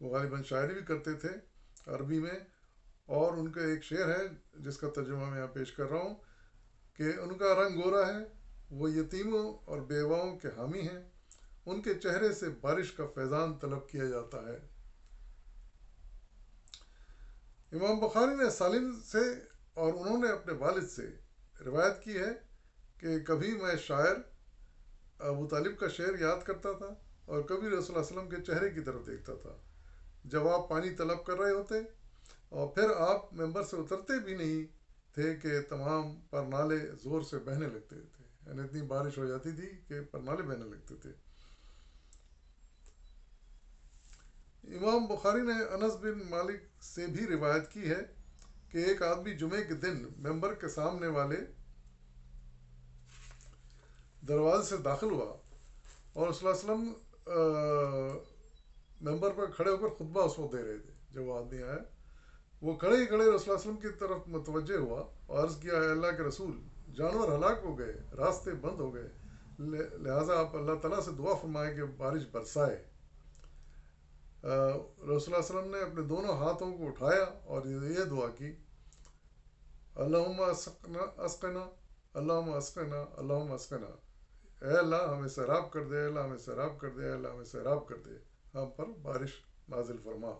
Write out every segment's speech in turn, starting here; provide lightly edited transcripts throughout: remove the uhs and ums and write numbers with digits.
وہ غالباً شاعری بھی کرتے تھے عربی میں، اور ان کا ایک شعر ہے جس کا ترجمہ میں یہاں پیش کر رہا ہوں کہ ان کا رنگ گورا ہے، وہ یتیموں اور بیواؤں کے حامی ہیں، ان کے چہرے سے بارش کا فیضان طلب کیا جاتا ہے۔ امام بخاری نے سالم سے اور انہوں نے اپنے والد سے روایت کی ہے کہ کبھی میں شاعر ابو طالب کا شعر یاد کرتا تھا اور کبھی رسول اللہ علیہ وسلم کے چہرے کی طرف دیکھتا تھا جب آپ پانی طلب کر رہے ہوتے، اور پھر آپ ممبر سے اترتے بھی نہیں تھے کہ تمام پرنالے زور سے بہنے لگتے تھے، یعنی اتنی بارش ہو جاتی تھی کہ پرنالے بہنے لگتے تھے۔ امام بخاری نے انس بن مالک سے بھی روایت کی ہے کہ ایک آدمی جمعے کے دن ممبر کے سامنے والے دروازے سے داخل ہوا اور صلی اللہ علیہ وسلم ممبر پر کھڑے ہو کر خطبہ اس وقت دے رہے تھے۔ جب وہ آدمی آیا، وہ کھڑے ہی کھڑے رسول اللہ علیہ وسلم کی طرف متوجہ ہوا اور عرض کیا، اے اللہ کے رسول، جانور ہلاک ہو گئے، راستے بند ہو گئے، لہٰذا آپ اللہ تعالیٰ سے دعا فرمائیں کہ بارش برسائے۔ رسول اللہ علیہ وسلم نے اپنے دونوں ہاتھوں کو اٹھایا اور یہ دعا کی، اللہم اسقنا اسقنا، اللہم اسقنا، اللہم اسقنا، اے اللہ ہمیں سیراب کر دے، اے اللہ ہمیں سیراب کر دے، اے اللہ ہمیں سیراب کر دے، ہم پر بارش نازل فرما۔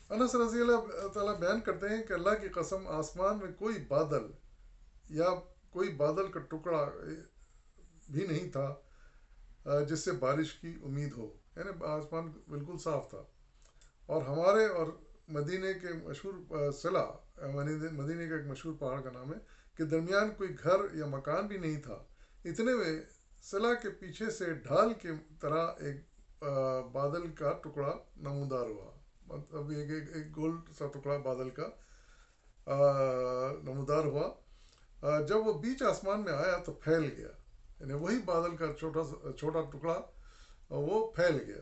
انس رضی اللہ تعالیٰ بیان کرتے ہیں کہ اللہ کی قسم، آسمان میں کوئی بادل یا کوئی بادل کا ٹکڑا بھی نہیں تھا جس سے بارش کی امید ہو، یعنی آسمان بالکل صاف تھا، اور ہمارے اور مدینے کے مشہور صلہ، مدینے کا ایک مشہور پہاڑ کا نام ہے، کہ درمیان کوئی گھر یا مکان بھی نہیں تھا۔ اتنے میں صلہ کے پیچھے سے ڈھال کی طرح ایک بادل کا ٹکڑا نمودار ہوا، مطلب ایک گول سا ٹکڑا بادل کا نمودار ہوا۔ جب وہ بیچ آسمان میں آیا تو پھیل گیا، یعنی وہی بادل کا چھوٹا ٹکڑا وہ پھیل گیا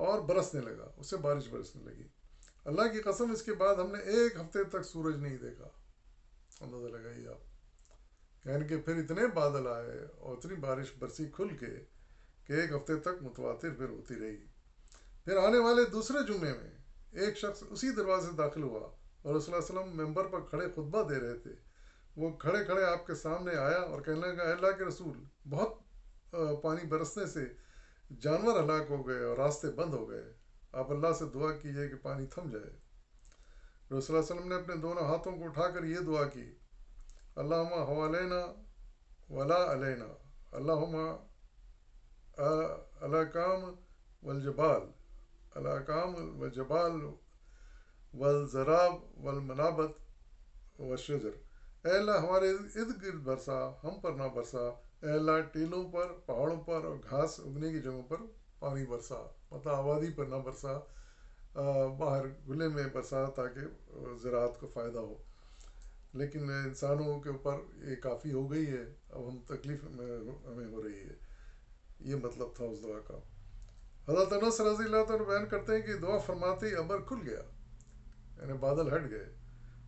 اور برسنے لگا، اس سے بارش برسنے لگی۔ اللہ کی قسم، اس کے بعد ہم نے ایک ہفتے تک سورج نہیں دیکھا۔ اندازہ لگائیے آپ، یعنی کہ پھر اتنے بادل آئے اور اتنی بارش برسی کھل کے کہ ایک ہفتے تک متواتر پھر ہوتی رہی۔ پھر آنے والے دوسرے جمعے میں ایک شخص اسی دروازے سے داخل ہوا اور رسول اللہ علیہ وسلم ممبر پر کھڑے خطبہ دے رہے تھے۔ وہ کھڑے کھڑے آپ کے سامنے آیا اور کہنے لگا، اے اللہ کے رسول، بہت پانی برسنے سے جانور ہلاک ہو گئے اور راستے بند ہو گئے، آپ اللہ سے دعا کیجئے کہ پانی تھم جائے۔ رسول اللہ علیہ وسلم نے اپنے دونوں ہاتھوں کو اٹھا کر یہ دعا کی، اللہم حوالینہ ولا علینا، اللہم الاکام والجبال، الاکام والجبال والزراب والمنابت والشجر، اے اللہ ہمارے ارد گرد برسا، ہم پر نہ برسا، اے اللہ ٹیلوں پر، پہاڑوں پر اور گھاس اگنے کی جگہوں پر پانی برسا، مطلب آبادی پر نہ برسا، باہر کھلے میں برسا تاکہ زراعت کو فائدہ ہو۔ لیکن انسانوں کے اوپر یہ کافی ہو گئی ہے، اب ہم تکلیف میں ہمیں ہو رہی ہے، یہ مطلب تھا اس دعا کا۔ حضرت انس رضی اللہ عنہ بیان کرتے ہیں کہ دعا فرماتے ہی ابر کھل گیا، یعنی بادل ہٹ گئے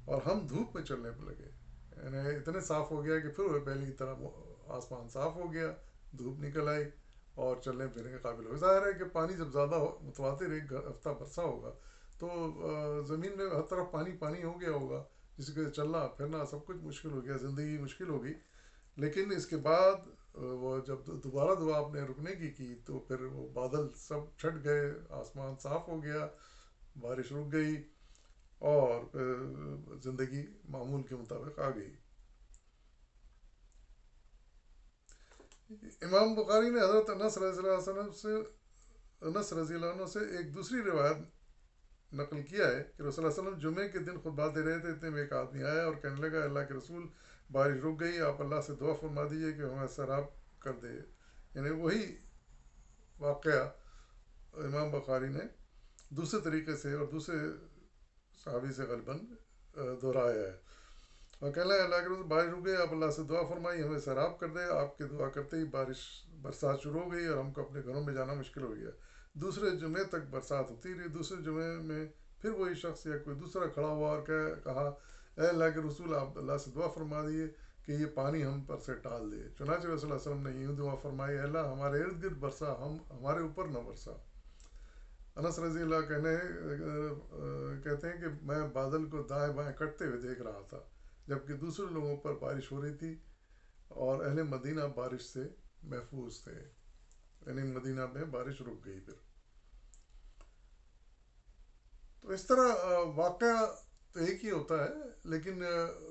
اور ہم دھوپ میں چلنے پہ لگے، یعنی اتنے صاف ہو گیا کہ پھر وہ پہلے کی طرح آسمان صاف ہو گیا، دھوپ نکل آئی اور چلنے پھرنے کے قابل ہو۔ ظاہر ہے کہ پانی جب زیادہ متواتر ایک ہفتہ برسا ہوگا تو زمین میں ہر طرف پانی پانی ہو گیا ہوگا، جس کے چلنا پھرنا سب کچھ مشکل ہو گیا، زندگی مشکل ہوگی۔ لیکن اس کے بعد وہ جب دوبارہ دعا آپ نے رکنے کی تو پھر وہ بادل سب چھٹ گئے، آسمان صاف ہو گیا، بارش رک گئی اور پھر زندگی معمول کے مطابق آ گئی۔ امام بخاری نے حضرت انس رضی اللہ عنہ سے ایک دوسری روایت نقل کیا ہے کہ رسول اللہ علیہ وسلم جمعے کے دن خطبہ دے رہے تھے، اتنے میں ایک آدمی آیا اور کہنے لگا، اللہ کے رسول، بارش رک گئی، آپ اللہ سے دعا فرما دیجیے کہ ہمیں سیراب کر دے۔ یعنی وہی واقعہ امام بخاری نے دوسرے طریقے سے اور دوسرے صحابی سے غالباً دہرایا ہے، اور کہنا ہے، اللہ کے رسول، بارش رک گئی، آپ اللہ سے دعا فرمائی ہمیں سیراب کر دے۔ آپ کی دعا کرتے ہی برسات شروع ہو گئی اور ہم کو اپنے گھروں میں جانا مشکل ہو گیا۔ دوسرے جمعے تک برسات ہوتی رہی۔ دوسرے جمعے میں پھر وہی شخص یا کوئی دوسرا کھڑا ہوا اور کہا، اے اللہ کے رسول، آپ اللہ سے دعا فرما دیے کہ یہ پانی ہم پر سے ٹال دے۔ چنانچہ رسول اللہ علیہ وسلم نے یوں دعا فرمائی، اے اللہ ہمارے ارد گرد برسا، ہمارے اوپر نہ برسا۔ انس رضی اللہ کہتے ہیں کہ میں بادل کو دائیں بائیں کٹتے ہوئے دیکھ رہا تھا، جبکہ دوسرے لوگوں پر بارش ہو رہی تھی اور اہل مدینہ بارش سے محفوظ تھے، یعنی مدینہ میں بارش رک گئی پھر. تو اس طرح واقعہ تو ایک ہی ہوتا ہے، لیکن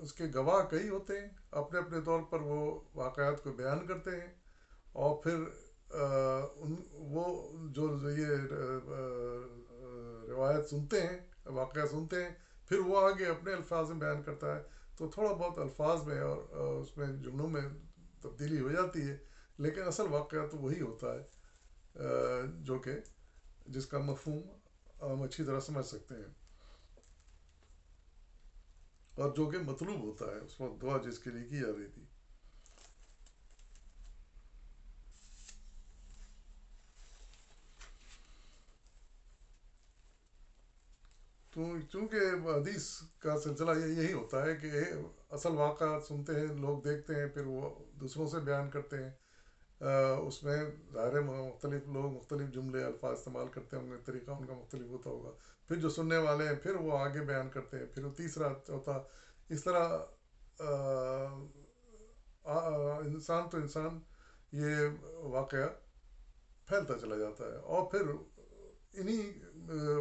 اس کے گواہ کئی ہوتے ہیں، اپنے اپنے طور پر وہ واقعات کو بیان کرتے ہیں. اور پھر ان وہ جو یہ روایت سنتے ہیں، واقعہ سنتے ہیں، پھر وہ آگے اپنے الفاظ میں بیان کرتا ہے. تو تھوڑا بہت الفاظ میں اور اس میں جملوں میں تبدیلی ہو جاتی ہے، لیکن اصل واقعہ تو وہی ہوتا ہے، جو کہ جس کا مفہوم ہم اچھی طرح سمجھ سکتے ہیں، اور جو کہ مطلوب ہوتا ہے اس وقت دعا جس کے لیے کی جا رہی تھی. تو چونکہ حدیث کا سلسلہ یہی ہوتا ہے کہ اصل واقعات سنتے ہیں لوگ، دیکھتے ہیں، پھر وہ دوسروں سے بیان کرتے ہیں. اس میں ظاہر ہے مختلف لوگ مختلف جملے الفاظ استعمال کرتے ہوں گے، طریقہ ان کا مختلف ہوتا ہوگا. پھر جو سننے والے ہیں پھر وہ آگے بیان کرتے ہیں، پھر وہ تیسرا چوتھا، اس طرح انسان تو انسان یہ واقعہ پھیلتا چلا جاتا ہے. اور پھر انہی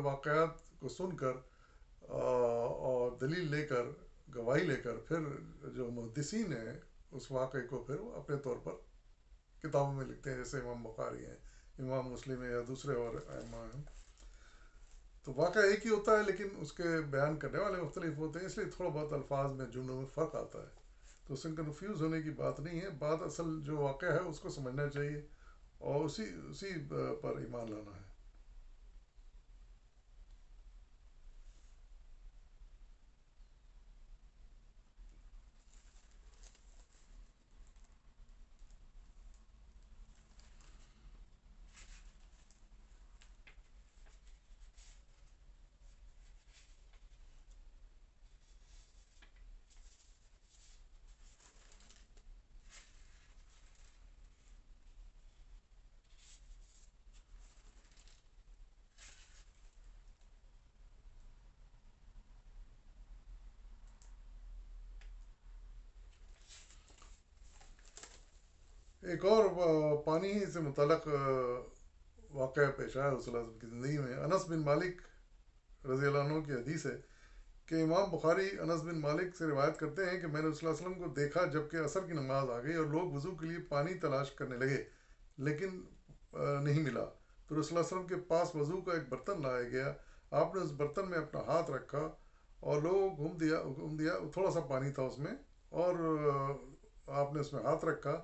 واقعات کو سن کر اور دلیل لے کر، گواہی لے کر، پھر جو محدثین ہیں اس واقعے کو پھر وہ اپنے طور پر کتابوں میں لکھتے ہیں، جیسے امام بخاری ہیں، امام مسلم ہیں، یا دوسرے اور ائمہ ہیں. تو واقعہ ایک ہی ہوتا ہے، لیکن اس کے بیان کرنے والے مختلف ہوتے ہیں، اس لیے تھوڑا بہت الفاظ میں جملوں میں فرق آتا ہے. تو اس میں کنفیوز ہونے کی بات نہیں ہے، بات اصل جو واقعہ ہے اس کو سمجھنا چاہیے اور اسی پر ایمان لانا ہے. ایک اور پانی سے متعلق واقعہ پیش آیا رسول اللہ کی زندگی میں. انس بن مالک رضی اللہ عنہ کی حدیث ہے کہ امام بخاری انس بن مالک سے روایت کرتے ہیں کہ میں نے رسول اللہ علیہ وسلم کو دیکھا جبکہ عصر کی نماز آ گئی اور لوگ وضو کے لیے پانی تلاش کرنے لگے، لیکن نہیں ملا. تو رسول اللہ علیہ وسلم کے پاس وضو کا ایک برتن لایا گیا، آپ نے اس برتن میں اپنا ہاتھ رکھا اور لوگوں کو حکم دیا، تھوڑا سا پانی تھا اس میں، اور آپ نے اس میں ہاتھ رکھا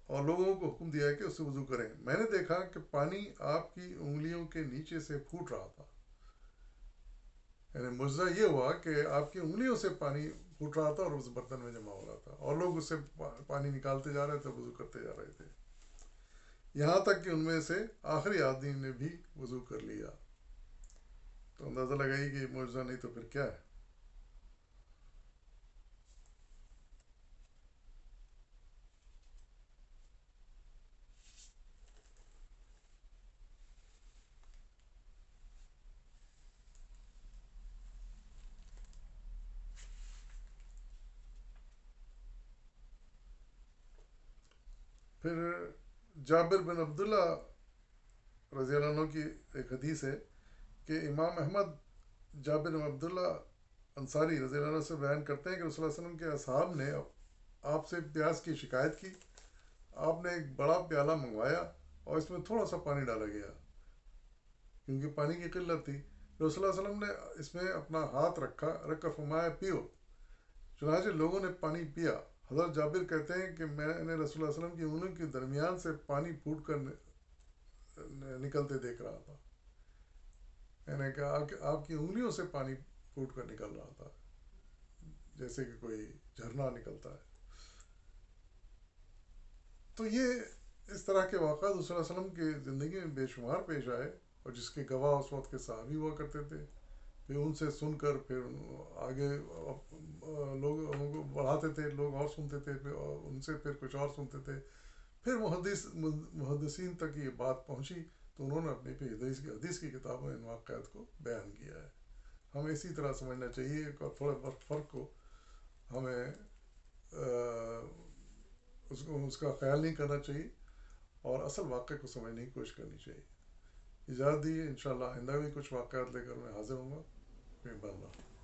اور لوگوں کو حکم دیا کہ اس سے وضو کریں. میں نے دیکھا کہ پانی آپ کی انگلیوں کے نیچے سے پھوٹ رہا تھا، یعنی معجزہ یہ ہوا کہ آپ کی انگلیوں سے پانی پھوٹ رہا تھا اور اس برتن میں جمع ہو رہا تھا، اور لوگ اس سے پانی نکالتے جا رہے تھے، وضو کرتے جا رہے تھے، یہاں تک کہ ان میں سے آخری آدمی نے بھی وضو کر لیا. تو اندازہ لگائی کہ یہ معجزہ نہیں تو پھر کیا ہے. پھر جابر بن عبداللہ رضی اللہ عنہ کی ایک حدیث ہے کہ امام احمد جابر بن عبداللہ انصاری رضی اللہ عنہ سے بیان کرتے ہیں کہ رسول اللہ علیہ وسلم کے اصحاب نے آپ سے پیاس کی شکایت کی. آپ نے ایک بڑا پیالہ منگوایا اور اس میں تھوڑا سا پانی ڈالا گیا کیونکہ پانی کی قلت تھی. رسول اللہ علیہ وسلم نے اس میں اپنا ہاتھ رکھ کر فرمایا پیو. چنانچہ لوگوں نے پانی پیا. حضرت جابر کہتے ہیں کہ میں نے رسول اللہ علیہ وسلم کی انگلیوں کے درمیان سے پانی پھوٹ کر نکلتے دیکھ رہا تھا، یعنی کہ آپ کی انگلیوں سے پانی پھوٹ کر نکل رہا تھا جیسے کہ کوئی جھرنا نکلتا ہے. تو یہ اس طرح کے واقعات رسول اللہ علیہ وسلم کی زندگی میں بے شمار پیش آئے، اور جس کے گواہ اس وقت کے صحابی ہوا کرتے تھے. پھر ان سے سن کر پھر آگے لوگوں کو بڑھاتے تھے، لوگ اور سنتے تھے، پھر ان سے پھر کچھ اور سنتے تھے، پھر محدثین تک یہ بات پہنچی. تو انہوں نے اپنی پھر حدیث کی کتابوں میں ان واقعات کو بیان کیا ہے. ہمیں اسی طرح سمجھنا چاہیے اور تھوڑے فرق کو ہمیں اس کا خیال نہیں کرنا چاہیے اور اصل واقعے کو سمجھنے کی کوشش کرنی چاہیے. اجازت دیجیے، انشاءاللہ آئندہ بھی کچھ واقعات لے کر میں حاضر ہوں گا. اللہ